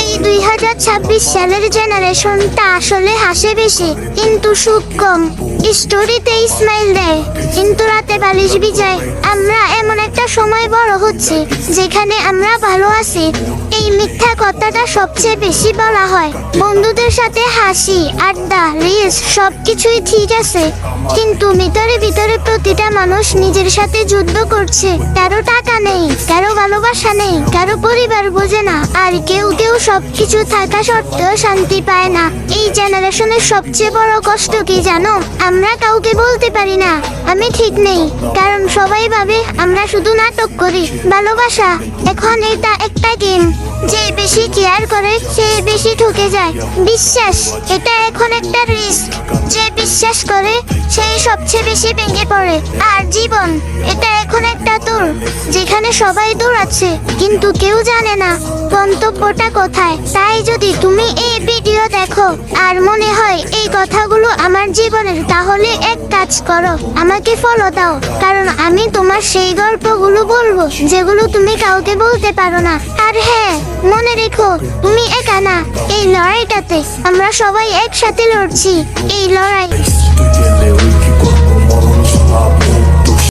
এই 2026 সালের জেনারেশনটা আসলে হাসে বেশি কিন্তু সুখ কম। স্টোরিতে স্মাইল দেয় কিন্তু রাতে বালিশ ভিজায়। আমরা এমন একটা সময় বড় হচ্ছে যেখানে আমরা ভালো আছি এই মিথ্যা কথাটা সবচেয়ে বেশি বলা হয়। বন্ধুদের সাথে হাসি, আড্ডা, রিলস সবকিছুই ঠিক আছে, কিন্তু ভিতরে ভিতরে প্রতিটা মানুষ নিজের সাথে যুদ্ধ করছে। কারো টাকা নেই, কারো ভালোবাসা নেই, কারো পরিবার বোঝে না, আর কেউ কেউ সবকিছু থাকা সত্ত্বেও শান্তি পায় না। এই জেনারেশনের সবচেয়ে বড় কষ্ট কি জানো? আমরা কাউকে বলতে পারি না আমি ঠিক নেই, কারণ সবাই ভাবে আমরা শুধু নাটক করি। ভালোবাসা এখন এটা একটা গেম, যে বেশি কেয়ার করে সে বেশি ঠকে যায়। বিশ্বাস এটা এখন একটা রিস্ক, যে বিশ্বাস করে সেই সবচেয়ে বেশি ভেঙে পড়ে। আর জীবন এটা এখন একটা দূর, যেখানে সবাই দৌড়াচ্ছে কিন্তু কেউ জানে না গন্তব্যটা কোথায়। তাই যদি তুমি এই ভিডিও দেখো আর মনে হয় এই কথাগুলো আমার জীবনের, তাহলে এক কাজ করো, আমাকে ফলো দাও, কারণ আমি তোমার সেই গল্পগুলো বলবো যেগুলো তুমি কাউকে বলতে পারো না। আর হ্যাঁ, মনে রেখো তুমি একা না এই লড়াইটাতে, আমরা সবাই একসাথে লড়ছি এই লড়াই।